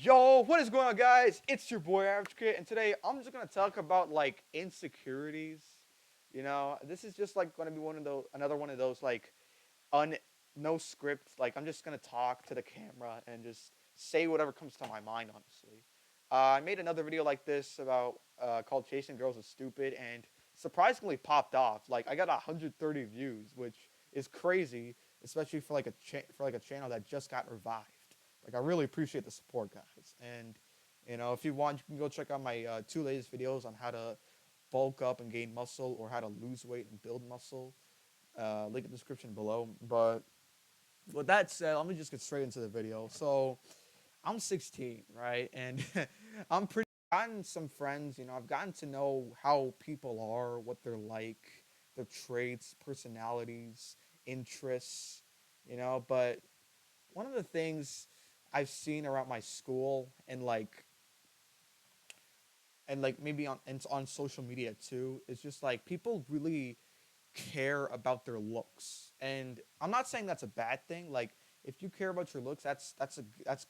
Yo, what is going on, guys? It's your boy Average Kid, and today I'm just gonna talk about like insecurities. This is just like gonna be another one of those like un no script. Like I'm just gonna talk to the camera and just say whatever comes to my mind. Honestly, I made another video like this about called "Chasing Girls is Stupid," and surprisingly popped off. Like I got 130 views, which is crazy, especially for like a channel that just got revived. Like I really appreciate the support, guys. And if you want, you can go check out my two latest videos on how to bulk up and gain muscle, or how to lose weight and build muscle. Link in the description below. But with that said, let me just get straight into the video. So I'm 16, right? And I'm pretty gotten some friends. I've gotten to know how people are, what they're like, their traits, personalities, interests. But one of the things I've seen around my school and maybe on social media too is just like people really care about their looks. And I'm not saying that's a bad thing. Like if you care about your looks, that's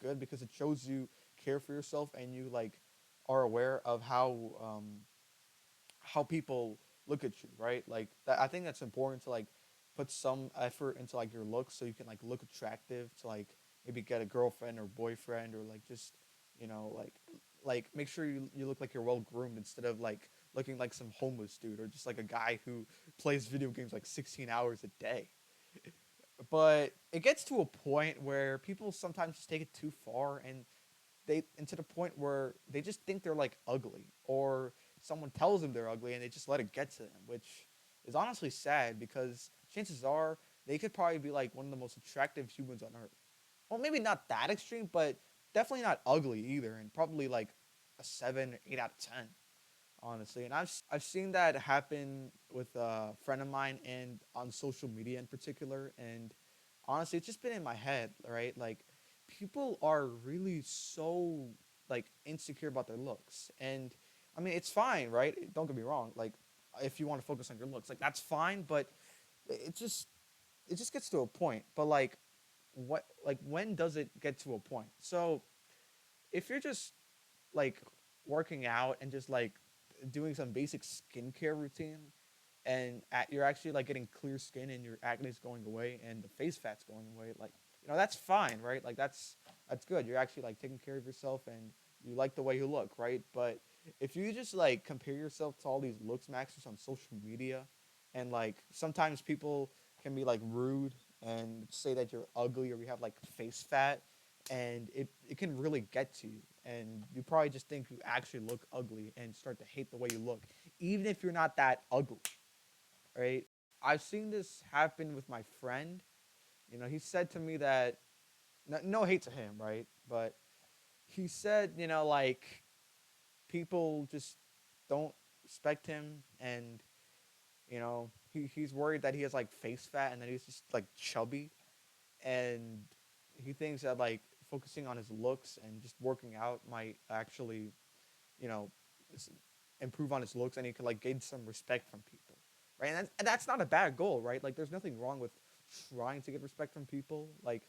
good because it shows you care for yourself and you like are aware of how people look at you, right? Like that, I think that's important to like put some effort into like your looks so you can like look attractive to like maybe get a girlfriend or boyfriend, or like just you know like make sure you look like you're well groomed instead of like looking like some homeless dude or just like a guy who plays video games like 16 hours a day. But it gets to a point where people sometimes just take it too far, and to the point where they just think they're like ugly, or someone tells them they're ugly and they just let it get to them, which is honestly sad because chances are they could probably be like one of the most attractive humans on earth. Well, maybe not that extreme, but definitely not ugly either, and probably like a 7 or 8 out of 10, honestly. And I've seen that happen with a friend of mine and on social media in particular. And honestly, it's just been in my head, right? Like people are really so like insecure about their looks. And I mean, it's fine, right? Don't get me wrong. Like if you want to focus on your looks, like that's fine, but it just it just gets to a point. But like when does it get to a point? So if you're just like working out and just like doing some basic skincare routine, and you're actually like getting clear skin and your acne is going away and the face fat's going away, like that's fine, right? Like that's good. You're actually like taking care of yourself and you like the way you look, right? But if you just like compare yourself to all these looks maxers on social media, and like sometimes people can be like rude and say that you're ugly or you have like face fat, and it can really get to you, and you probably just think you actually look ugly and start to hate the way you look even if you're not that ugly, right? I've seen this happen with my friend. He said to me that no hate to him, right? But he said, like people just don't respect him, and he's worried that he has like face fat and that he's just like chubby, and he thinks that like focusing on his looks and just working out might actually, you know, improve on his looks, and he could like gain some respect from people, right? And that's not a bad goal, right? Like there's nothing wrong with trying to get respect from people. Like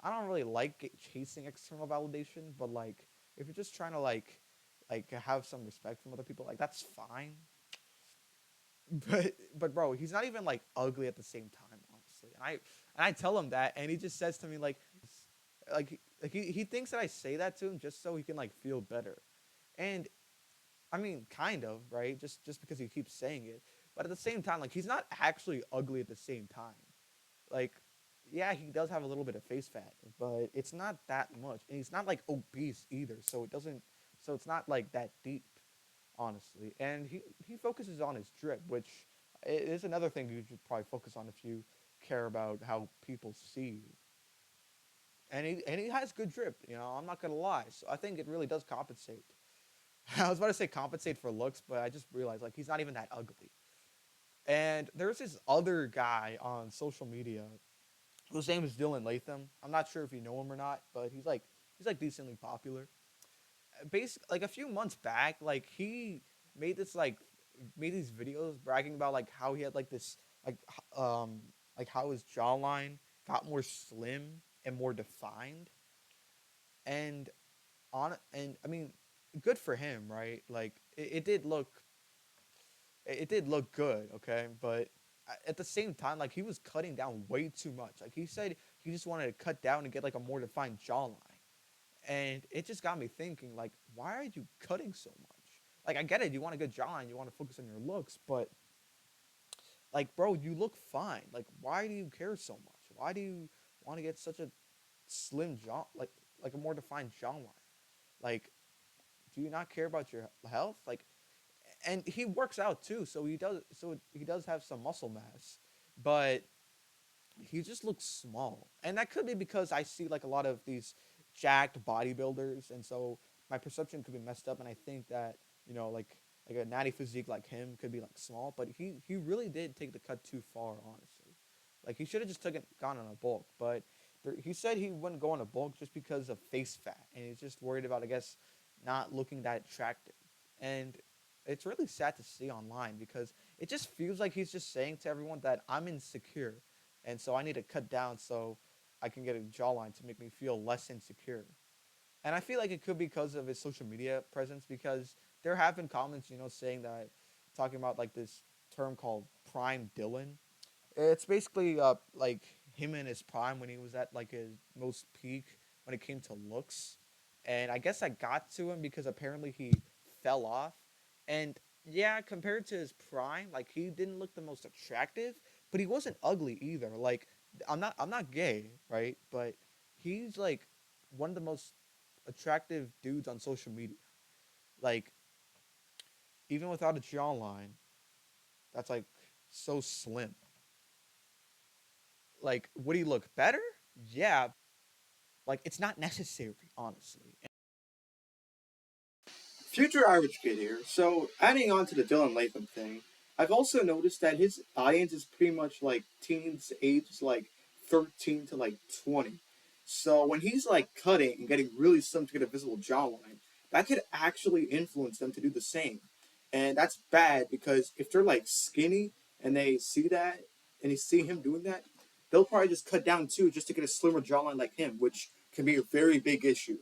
I don't really like chasing external validation, but like if you're just trying to like have some respect from other people, like that's fine. But bro, he's not even like ugly at the same time, honestly. And I tell him that, and he just says to me like he thinks that I say that to him just so he can like feel better. And I mean, kind of, right? Just because he keeps saying it. But at the same time, like he's not actually ugly at the same time. Like, yeah, he does have a little bit of face fat, but it's not that much. And he's not like obese either, so it's not like that deep, honestly. And he focuses on his drip, which is another thing you should probably focus on if you care about how people see you. And he has good drip, I'm not gonna lie. So I think it really does compensate. I was about to say compensate for looks, but I just realized like he's not even that ugly. And there's this other guy on social media whose name is Dylan Latham. I'm not sure if you know him or not, but he's like decently popular. Basically, like a few months back, like he made this like made these videos bragging about like how he had like this like like how his jawline got more slim and more defined. And on and I mean, good for him, right? Like it did look good, okay, but at the same time, like he was cutting down way too much. Like he said, he just wanted to cut down and get like a more defined jawline, and it just got me thinking, like, why are you cutting so much? Like, I get it, you want a good jawline, you want to focus on your looks, but like, bro, you look fine. Like, why do you care so much? Why do you want to get such a slim jaw, like a more defined jawline? Like, do you not care about your health? Like, and he works out too, so he does have some muscle mass, but he just looks small, and that could be because I see like a lot of these jacked bodybuilders, and so my perception could be messed up, and I think that like a natty physique like him could be like small, but he really did take the cut too far, honestly. Like he should have just gone on a bulk, but he said he wouldn't go on a bulk just because of face fat, and he's just worried about, I guess, not looking that attractive. And it's really sad to see online because it just feels like he's just saying to everyone that I'm insecure, and so I need to cut down so I can get a jawline to make me feel less insecure. And I feel like it could be because of his social media presence, because there have been comments, saying that, talking about like this term called prime Dylan. It's basically like him in his prime when he was at like his most peak when it came to looks. And I guess I got to him because apparently he fell off. And yeah, compared to his prime, like he didn't look the most attractive, but he wasn't ugly either. Like I'm not gay, right? But he's like one of the most attractive dudes on social media. Like even without a jawline, that's like so slim. Like would he look better? Yeah, like it's not necessary, honestly. Future Irish kid here. So, adding on to the Dylan Latham thing, I've also noticed that his audience is pretty much like teens aged like 13 to like 20. So, when he's like cutting and getting really slim to get a visible jawline, that could actually influence them to do the same. And that's bad because if they're like skinny and they see that and they see him doing that, they'll probably just cut down too just to get a slimmer jawline like him, which can be a very big issue.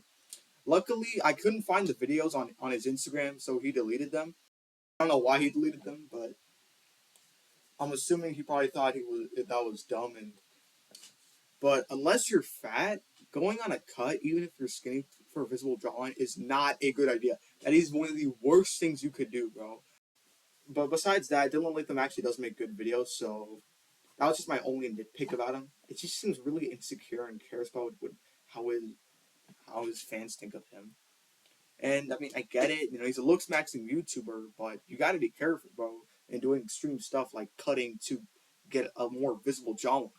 Luckily, I couldn't find the videos on his Instagram, so he deleted them. I don't know why he deleted them, but I'm assuming he probably thought he was that was dumb. And but unless you're fat, going on a cut, even if you're skinny for a visible jawline, is not a good idea. That is one of the worst things you could do, bro. But besides that, Dylan Latham actually does make good videos, so that was just my only nitpick about him. It just seems really insecure and cares about how his how his fans think of him. And I mean, I get it. He's a looks maxing YouTuber, but you got to be careful, bro, and doing extreme stuff like cutting to get a more visible jawline.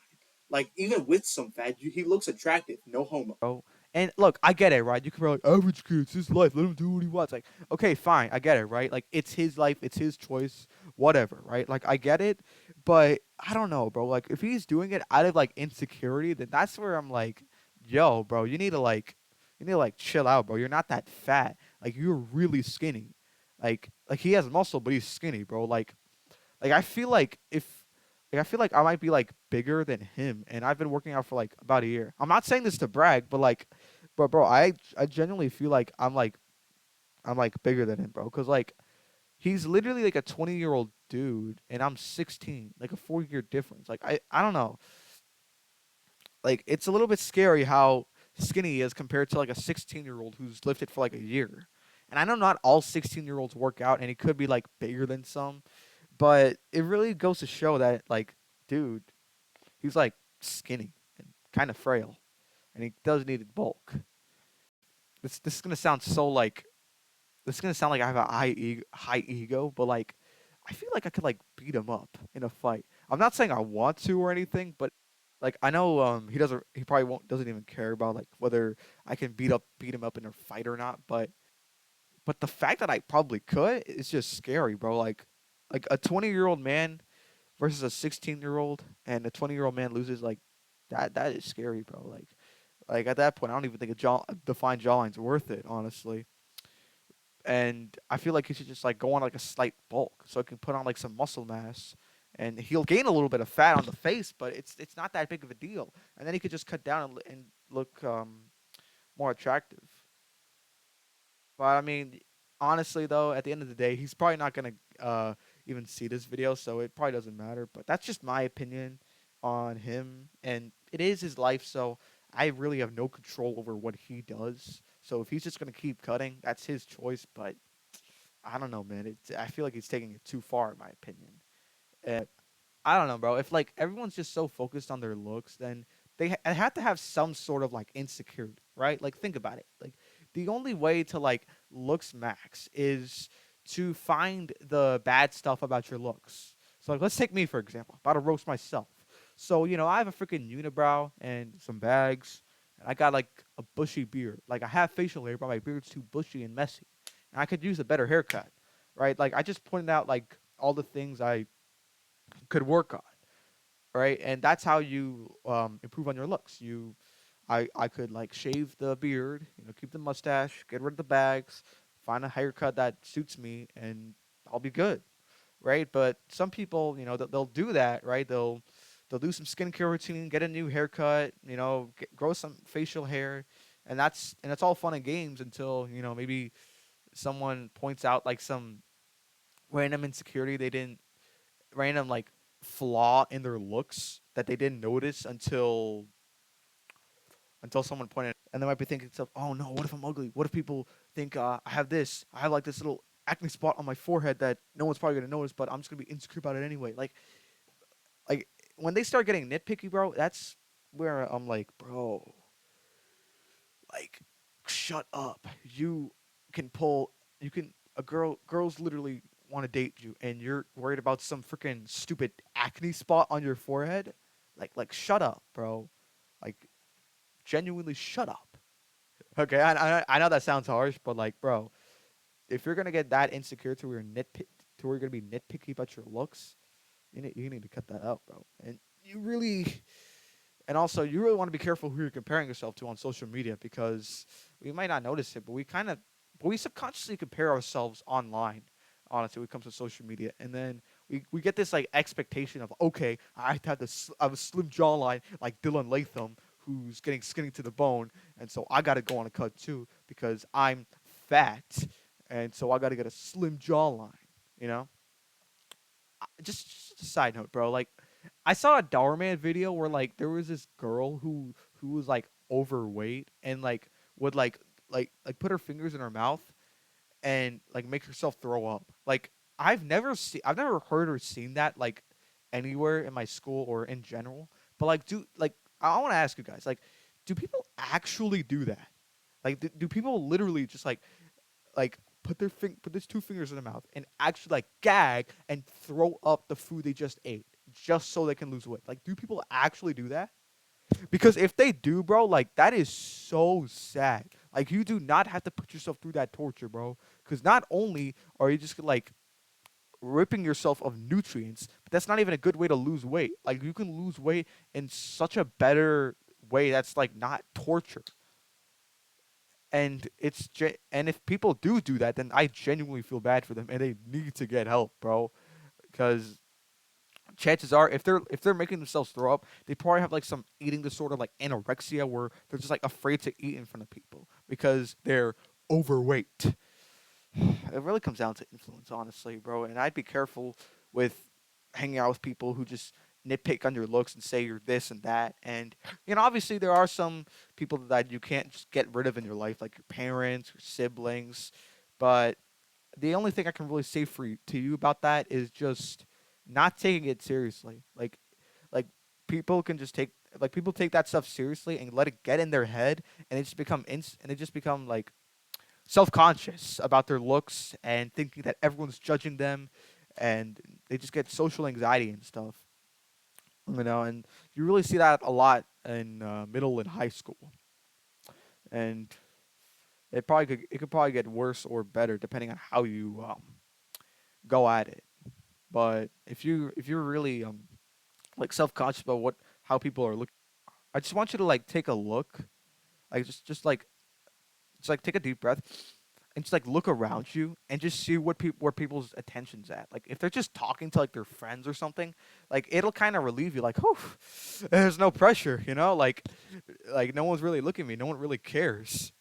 Like even with some fat, he looks attractive. No homo. Bro. And look, I get it, right? You can be like, average kid, it's his life. Let him do what he wants. Like, okay, fine, I get it, right? Like, it's his life, it's his choice, whatever, right? Like, I get it, but I don't know, bro. Like, if he's doing it out of like insecurity, then that's where I'm like, yo, bro, you need to like chill out, bro. You're not that fat. Like, you're really skinny. Like he has muscle, but he's skinny, bro. Like I feel like I might be like bigger than him, and I've been working out for like about a year. I'm not saying this to brag, but bro, I genuinely feel like I'm like bigger than him, bro. Cause like he's literally like a 20-year-old dude, and I'm 16, like a 4 year difference. Like I don't know, like it's a little bit scary how skinny he is compared to like a 16-year-old who's lifted for like a year. And I know not all 16-year-olds work out, and he could be like bigger than some, but it really goes to show that like, dude, he's like skinny and kind of frail, and he does need bulk. This is gonna sound so like this is gonna sound like I have a high ego, but like I feel like I could like beat him up in a fight. I'm not saying I want to or anything, but like I know he probably won't doesn't even care about like whether I can beat him up in a fight or not, but the fact that I probably could is just scary, bro. Like a 20-year-old man versus a 16-year-old, and a 20-year-old man loses, like that is scary, bro. Like at that point, I don't even think a defined jawline's worth it, honestly. And I feel like he should just like go on like a slight bulk so he can put on like some muscle mass, and he'll gain a little bit of fat on the face, but it's not that big of a deal. And then he could just cut down and look more attractive. But I mean, honestly though, at the end of the day, he's probably not gonna even see this video, so it probably doesn't matter. But that's just my opinion on him, and it is his life, so I really have no control over what he does. So if he's just gonna keep cutting, that's his choice. But I don't know, man. I feel like he's taking it too far, in my opinion. I don't know, bro. If like everyone's just so focused on their looks, then they have to have some sort of like insecurity, right? Like think about it. Like the only way to like looks max is to find the bad stuff about your looks. So like let's take me for example. About to roast myself. So I have a freaking unibrow and some bags, and I got like a bushy beard. Like I have facial hair, but my beard's too bushy and messy, and I could use a better haircut, right? Like I just pointed out like all the things I could work on, right? And that's how you improve on your looks. I could like shave the beard, keep the mustache, get rid of the bags, find a haircut that suits me, and I'll be good, right? But some people, they'll do that, right? They'll do some skincare routine, get a new haircut, grow some facial hair, and that's all fun and games until maybe someone points out like some random insecurity they didn't random like flaw in their looks that they didn't notice until someone pointed, and they might be thinking to themselves, "Oh no, what if I'm ugly? What if people think I have this? I have like this little acne spot on my forehead that no one's probably gonna notice, but I'm just gonna be insecure about it anyway." Like when they start getting nitpicky, bro, that's where I'm like, bro, like, shut up. Can pull. You can. Girls literally want to date you, and you're worried about some freaking stupid acne spot on your forehead. Shut up, bro. Like, genuinely, shut up. Okay, I know that sounds harsh, but like, bro, if you're gonna get that insecure to where you're gonna be nitpicky about your looks, you need to cut that out, bro. And also, you really want to be careful who you're comparing yourself to on social media because we might not notice it, but we subconsciously compare ourselves online. Honestly, when it comes to social media, and then we get this like expectation of okay, I have to have a slim jawline like Dylan Latham, who's getting skinny to the bone, and so I got to go on a cut too because I'm fat, and so I got to get a slim jawline. You know, just a side note, bro. Like, I saw a Dowerman video where like there was this girl who was like overweight and like would like put her fingers in her mouth and like make herself throw up. Like I've never heard or seen that like anywhere in my school or in general. But like I want to ask you guys, like, do people actually do that? Like do people literally just like put these two fingers in their mouth and actually like gag and throw up the food they just ate just so they can lose weight? Like, do people actually do that? Because if they do, bro, like that is so sad. Like you do not have to put yourself through that torture, bro. Because not only are you just like ripping yourself of nutrients, but that's not even a good way to lose weight. Like you can lose weight in such a better way that's like not torture. And if people do that, then I genuinely feel bad for them, and they need to get help, bro. Because chances are, if they're making themselves throw up, they probably have like some eating disorder, like anorexia, where they're just like afraid to eat in front of people because they're overweight. It really comes down to influence, honestly, bro. And I'd be careful with hanging out with people who just nitpick on your looks and say you're this and that. And obviously there are some people that you can't just get rid of in your life, like your parents, your siblings. But the only thing I can really say to you about that is just not taking it seriously. Like people can just take like people take that stuff seriously and let it get in their head, and they just become like self-conscious about their looks and thinking that everyone's judging them, and they just get social anxiety and stuff. And you really see that a lot in middle and high school, and it could probably get worse or better depending on how you go at it. But if you're really like self-conscious about what how people are looking, I just want you to like take a look, like just like take a deep breath and just like look around you and just see where people's attention's at. Like if they're just talking to like their friends or something, like it'll kind of relieve you. Like, oh, there's no pressure, Like no one's really looking at me. No one really cares.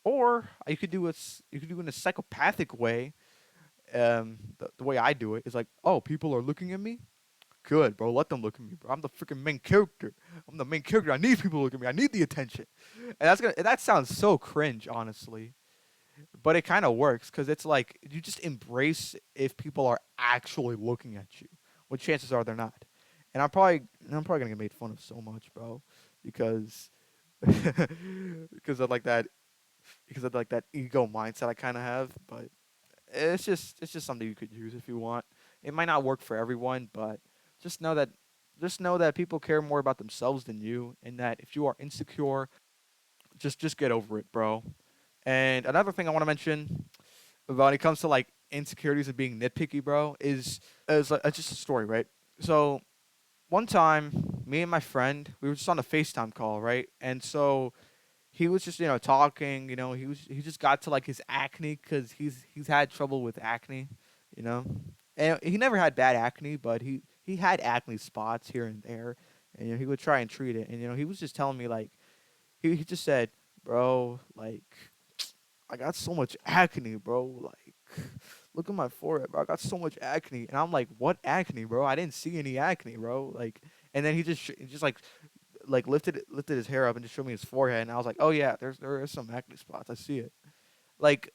Or you could do it in a psychopathic way. The way I do it is like, oh, people are looking at me. Good, bro. Let them look at me, bro. I'm the freaking main character. I'm the main character. I need people to look at me. I need the attention. And that sounds so cringe, honestly. But it kind of works because it's like you just embrace if people are actually looking at you. What chances are they're not? And I'm probably gonna get made fun of so much, bro, because because of like that because of like that ego mindset I kind of have. But it's just something you could use if you want. It might not work for everyone, but just know that just know that people care more about themselves than you, and that if you are insecure, just get over it, bro. And another thing I want to mention when it comes to like insecurities and being nitpicky, bro, is like, it's just a story, right? So one time, me and my friend, we were just on a FaceTime call, right? And so he was just talking, he just got to like his acne because he's had trouble with acne, you know, and he never had bad acne, but he had acne spots here and there, and he would try and treat it, and he was just telling me like he just said, bro, like I got so much acne, bro. Like, look at my forehead, bro. I got so much acne, and I'm like, what acne, bro? I didn't see any acne, bro. Like, and then he just like lifted his hair up and just showed me his forehead, and I was like, oh yeah, there is some acne spots. I see it. Like,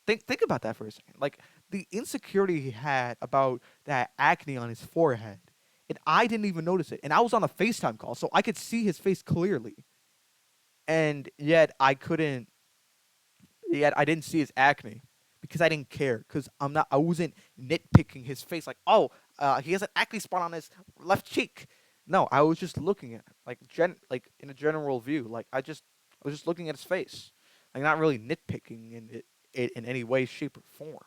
think about that for a second. Like the insecurity he had about that acne on his forehead, and I didn't even notice it, and I was on a FaceTime call, so I could see his face clearly, and yet I didn't see his acne because I didn't care because I wasn't nitpicking his face like, oh, he has an acne spot on his left cheek. No, I was just looking at it like in a general view. Like I was just looking at his face, like not really nitpicking it in any way, shape, or form.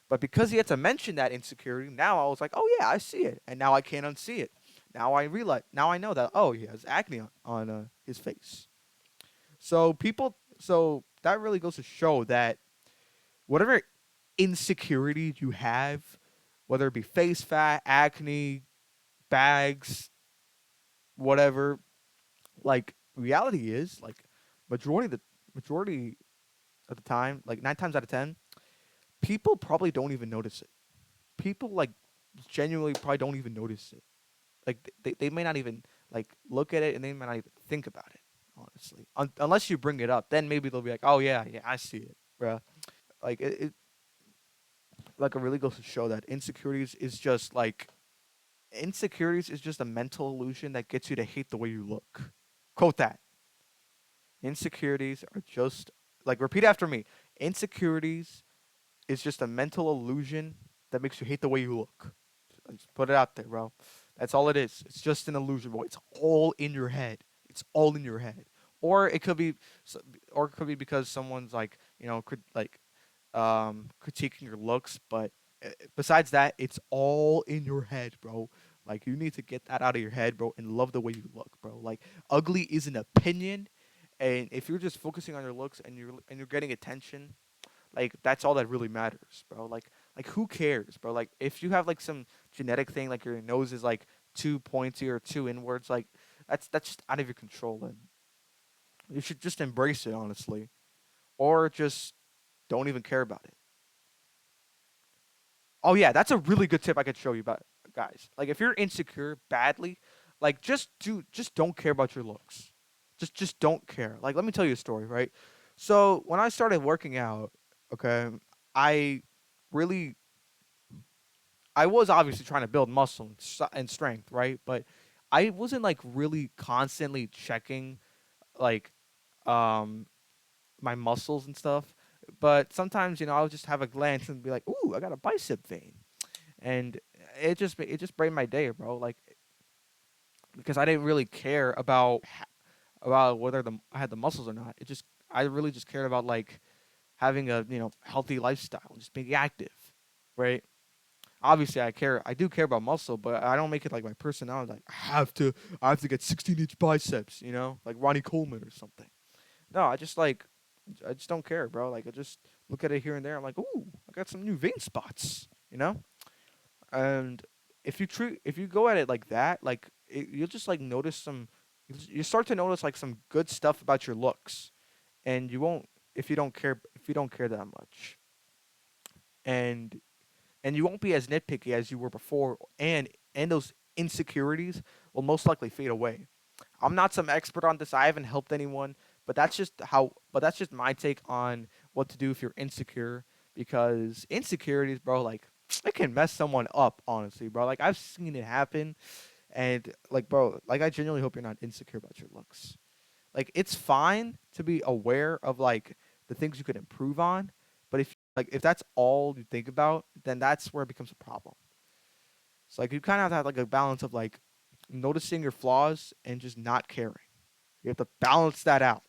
But because he had to mention that insecurity, now I was like, oh yeah, I see it, and now I can't unsee it. Now I know that, oh, he has acne on his face. So that really goes to show that whatever insecurity you have, whether it be face fat, acne, bags, whatever, like reality is like majority of the majority of the time, like 9 times out of 10, people probably don't even notice it. People like genuinely probably don't even notice it. Like they may not even like look at it, and they may not even think about it. Honestly, unless you bring it up, then maybe they'll be like, "Oh yeah, yeah, I see it, bruh." Like it really goes to show that insecurities is just a mental illusion that gets you to hate the way you look. Quote that. Insecurities are just like repeat after me. Insecurities is just a mental illusion that makes you hate the way you look. Just put it out there, bro. That's all it is. It's just an illusion, bro. It's all in your head. It's all in your head. Or it could be, or it could be because someone's like, critiquing your looks. But besides that, it's all in your head, bro. Like you need to get that out of your head, bro, and love the way you look, bro. Like ugly is an opinion, and if you're just focusing on your looks and you're getting attention, like that's all that really matters, bro. Like who cares, bro? Like if you have like some genetic thing, like your nose is like too pointy or too inwards, like that's just out of your control, and you should just embrace it, honestly, or just don't even care about it. Oh yeah, that's a really good tip I could show you about guys. Like if you're insecure badly, like just don't care about your looks. Just don't care. Like let me tell you a story, right? So when I started working out, okay, I really I was obviously trying to build muscle and strength, right? But I wasn't like really constantly checking like um my muscles and stuff. But sometimes, I would just have a glance and be like, "Ooh, I got a bicep vein." And it just made my day, bro. Like because I didn't really care about whether I had the muscles or not. I really just cared about like having a healthy lifestyle, just being active, right? Obviously, I do care about muscle, but I don't make it like my personality. Like I have to get 16-inch biceps, like Ronnie Coleman or something. No, I just don't care, bro. Like I just look at it here and there. I'm like, ooh, I got some new vein spots. And if you go at it like that, like you'll just like notice you start to notice like some good stuff about your looks, and you won't. if you don't care that much, and you won't be as nitpicky as you were before, and those insecurities will most likely fade away. I'm not some expert on this. I haven't helped anyone, but that's just my take on what to do if you're insecure, because insecurities, bro, like it can mess someone up, honestly, bro. Like I've seen it happen, and like, bro, like I genuinely hope you're not insecure about your looks. Like it's fine to be aware of like the things you could improve on, but if that's all you think about, then that's where it becomes a problem. So like you kind of have to have like a balance of like noticing your flaws and just not caring. You have to balance that out.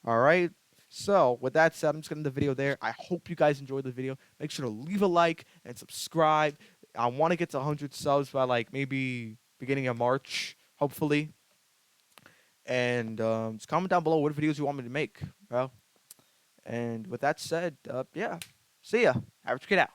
All right. So with that said, I'm just gonna end the video there. I hope you guys enjoyed the video. Make sure to leave a like and subscribe. I want to get to 100 subs by like maybe beginning of March, hopefully. And just comment down below what videos you want me to make, bro. And with that said, yeah. See ya. Average Kid out.